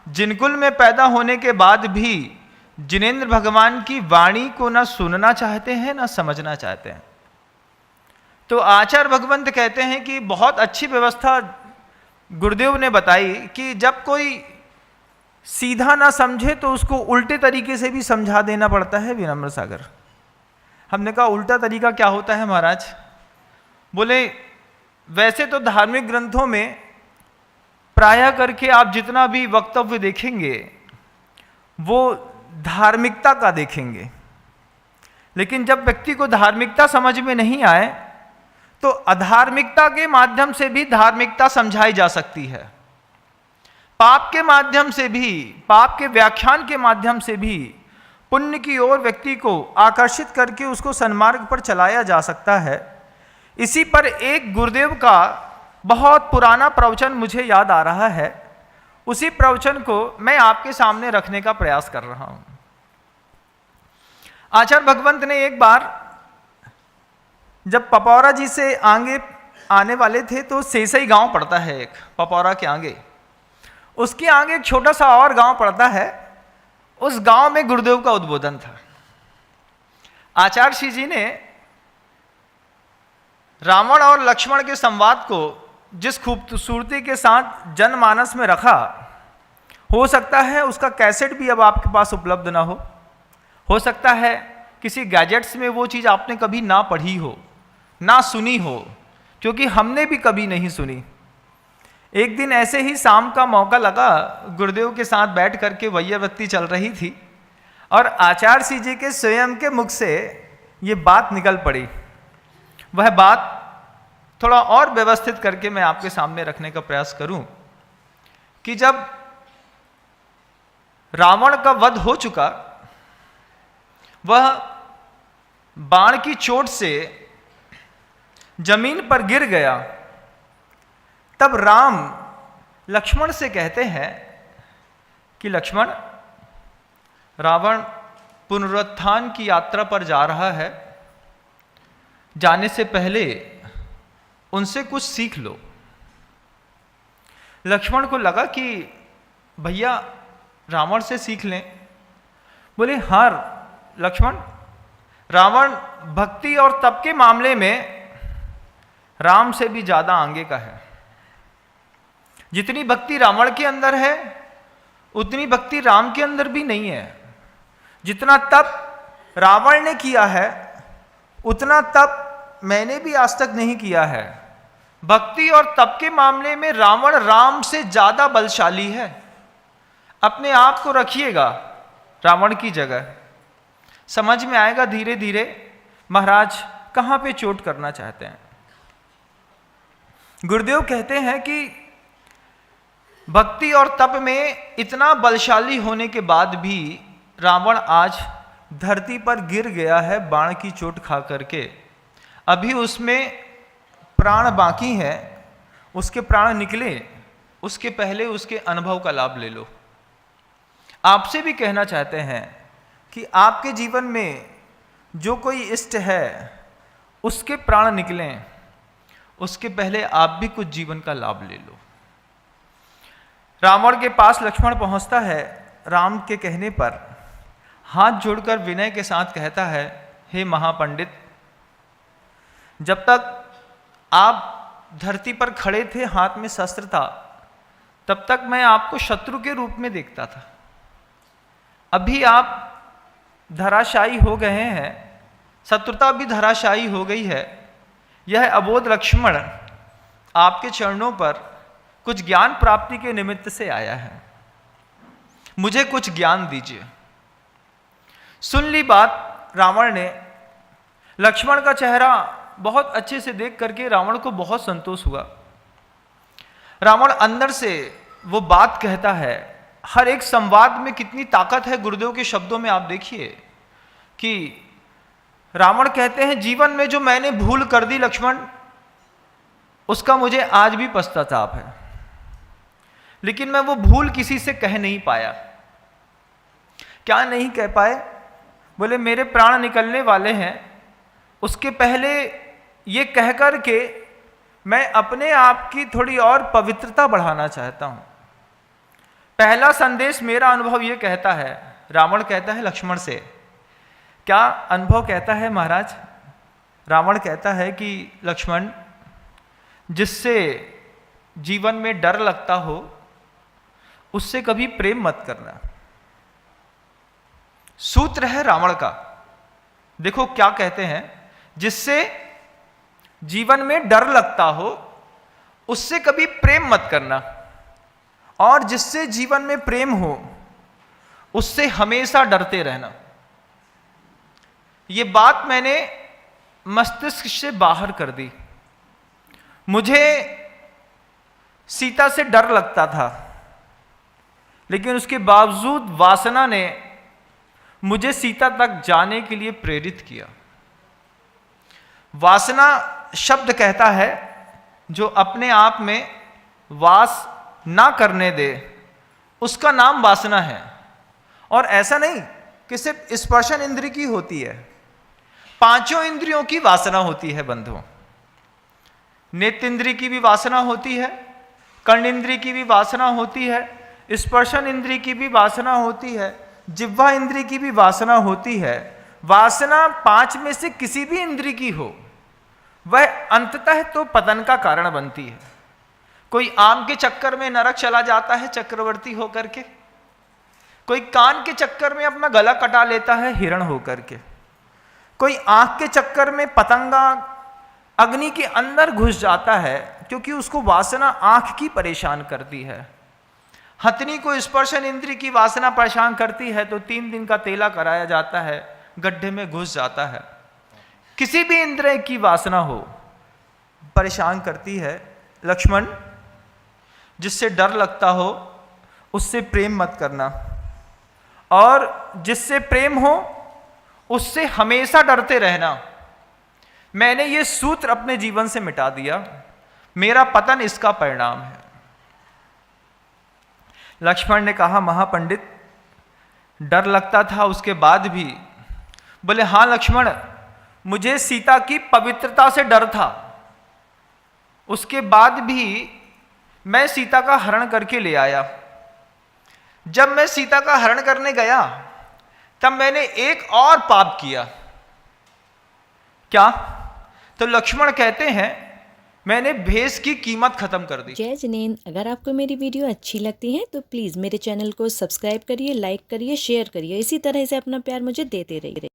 जिनकुल में पैदा होने के बाद भी जिनेंद्र भगवान की वाणी को ना सुनना चाहते हैं ना समझना चाहते हैं। तो आचार्य भगवंत कहते हैं कि बहुत अच्छी व्यवस्था गुरुदेव ने बताई कि जब कोई सीधा ना समझे तो उसको उल्टे तरीके से भी समझा देना पड़ता है। विनम्र सागर, हमने कहा उल्टा तरीका क्या होता है महाराज? बोले वैसे तो धार्मिक ग्रंथों में प्रायः करके आप जितना भी वक्तव्य देखेंगे वो धार्मिकता का देखेंगे, लेकिन जब व्यक्ति को धार्मिकता समझ में नहीं आए तो अधार्मिकता के माध्यम से भी धार्मिकता समझाई जा सकती है। पाप के माध्यम से भी, पाप के व्याख्यान के माध्यम से भी पुण्य की ओर व्यक्ति को आकर्षित करके उसको सन्मार्ग पर चलाया जा सकता है। इसी पर एक गुरुदेव का बहुत पुराना प्रवचन मुझे याद आ रहा है। उसी प्रवचन को मैं आपके सामने रखने का प्रयास कर रहा हूं। आचार्य भगवंत ने एक बार जब पपौरा जी से आगे आने वाले थे तो सेसई गांव पड़ता है एक, पपौरा के आगे, उसके आगे एक छोटा सा और गांव पड़ता है। उस गांव में गुरुदेव का उद्बोधन था। आचार्य श्री जी ने रावण और लक्ष्मण के संवाद को जिस खूबसूरती के साथ जनमानस में रखा, हो सकता है उसका कैसेट भी अब आपके पास उपलब्ध ना हो सकता है किसी गैजेट्स में वो चीज़ आपने कभी ना पढ़ी हो, ना सुनी हो, क्योंकि हमने भी कभी नहीं सुनी। एक दिन ऐसे ही शाम का मौका लगा, गुरुदेव के साथ बैठ करके वैयावृत्ति चल रही थी और आचार्य श्री जी के स्वयं के मुख से ये बात निकल पड़ी। वह बात थोड़ा और व्यवस्थित करके मैं आपके सामने रखने का प्रयास करूं कि जब रावण का वध हो चुका, वह बाण की चोट से जमीन पर गिर गया, तब राम लक्ष्मण से कहते हैं कि लक्ष्मण, रावण पुनरुत्थान की यात्रा पर जा रहा है, जाने से पहले उनसे कुछ सीख लो। लक्ष्मण को लगा कि भैया रावण से सीख लें। बोले हाँ लक्ष्मण, रावण भक्ति और तप के मामले में राम से भी ज्यादा आगे का है। जितनी भक्ति रावण के अंदर है उतनी भक्ति राम के अंदर भी नहीं है। जितना तप रावण ने किया है उतना तप मैंने भी आज तक नहीं किया है। भक्ति और तप के मामले में रावण राम से ज्यादा बलशाली है। अपने आप को रखिएगा रावण की जगह, समझ में आएगा धीरे धीरे महाराज कहां पे चोट करना चाहते हैं। गुरुदेव कहते हैं कि भक्ति और तप में इतना बलशाली होने के बाद भी रावण आज धरती पर गिर गया है बाण की चोट खा करके। अभी उसमें प्राण बाकी है, उसके प्राण निकले उसके पहले उसके अनुभव का लाभ ले लो। आपसे भी कहना चाहते हैं कि आपके जीवन में जो कोई इष्ट है उसके प्राण निकलें, उसके पहले आप भी कुछ जीवन का लाभ ले लो। रावण के पास लक्ष्मण पहुंचता है, राम के कहने पर हाथ जोड़कर विनय के साथ कहता है, हे महापंडित, जब तक आप धरती पर खड़े थे, हाथ में शस्त्र था, तब तक मैं आपको शत्रु के रूप में देखता था। अभी आप धराशायी हो गए हैं, शत्रुता भी धराशायी हो गई है। यह अबोध लक्ष्मण आपके चरणों पर कुछ ज्ञान प्राप्ति के निमित्त से आया है, मुझे कुछ ज्ञान दीजिए। सुन ली बात रावण ने। लक्ष्मण का चेहरा बहुत अच्छे से देख करके रावण को बहुत संतोष हुआ। रावण अंदर से वो बात कहता है। हर एक संवाद में कितनी ताकत है गुरुदेव के शब्दों में। आप देखिए कि रावण कहते हैं, जीवन में जो मैंने भूल कर दी लक्ष्मण, उसका मुझे आज भी पश्चाताप है, लेकिन मैं वो भूल किसी से कह नहीं पाया। क्या नहीं कह पाए? बोले मेरे प्राण निकलने वाले हैं, उसके पहले ये कह कर के मैं अपने आप की थोड़ी और पवित्रता बढ़ाना चाहता हूं। पहला संदेश मेरा अनुभव ये कहता है, रावण कहता है लक्ष्मण से, क्या अनुभव कहता है महाराज? रावण कहता है कि लक्ष्मण, जिससे जीवन में डर लगता हो उससे कभी प्रेम मत करना। सूत्र है रावण का। देखो क्या कहते हैं, जिससे जीवन में डर लगता हो उससे कभी प्रेम मत करना, और जिससे जीवन में प्रेम हो उससे हमेशा डरते रहना। ये बात मैंने मस्तिष्क से बाहर कर दी। मुझे सीता से डर लगता था, लेकिन उसके बावजूद वासना ने मुझे सीता तक जाने के लिए प्रेरित किया। वासना शब्द कहता है जो अपने आप में वास ना करने दे, उसका नाम वासना है। और ऐसा नहीं कि सिर्फ स्पर्शन इंद्रिय की होती है, पांचों इंद्रियों की वासना होती है बंधुओं। नेत्र इंद्रिय की भी वासना होती है, कर्ण इंद्रिय की भी वासना होती है, स्पर्शन इंद्रिय की भी वासना होती है, जिह्वा इंद्रिय की भी वासना होती है। वासना पांच में से किसी भी इंद्रिय की हो, वह अंततः तो पतन का कारण बनती है। कोई आम के चक्कर में नरक चला जाता है चक्रवर्ती होकर के, कोई कान के चक्कर में अपना गला कटा लेता है हिरण होकर के, कोई आंख के चक्कर में पतंगा अग्नि के अंदर घुस जाता है क्योंकि उसको वासना आंख की परेशान करती है। हथनी को स्पर्शन इंद्रिय की वासना परेशान करती है तो 3 दिन का तेला कराया जाता है, गड्ढे में घुस जाता है। किसी भी इंद्रिय की वासना हो परेशान करती है। लक्ष्मण, जिससे डर लगता हो उससे प्रेम मत करना, और जिससे प्रेम हो उससे हमेशा डरते रहना। मैंने ये सूत्र अपने जीवन से मिटा दिया, मेरा पतन इसका परिणाम है। लक्ष्मण ने कहा, महापंडित डर लगता था उसके बाद भी? बोले हाँ लक्ष्मण, मुझे सीता की पवित्रता से डर था, उसके बाद भी मैं सीता का हरण करके ले आया। जब मैं सीता का हरण करने गया तब मैंने एक और पाप किया। क्या? तो लक्ष्मण कहते हैं मैंने भेष की कीमत खत्म कर दी। जय जिनेंद्र, अगर आपको मेरी वीडियो अच्छी लगती है तो प्लीज़ मेरे चैनल को सब्सक्राइब करिए, लाइक करिए, शेयर करिए। इसी तरह से अपना प्यार मुझे देते रहिए।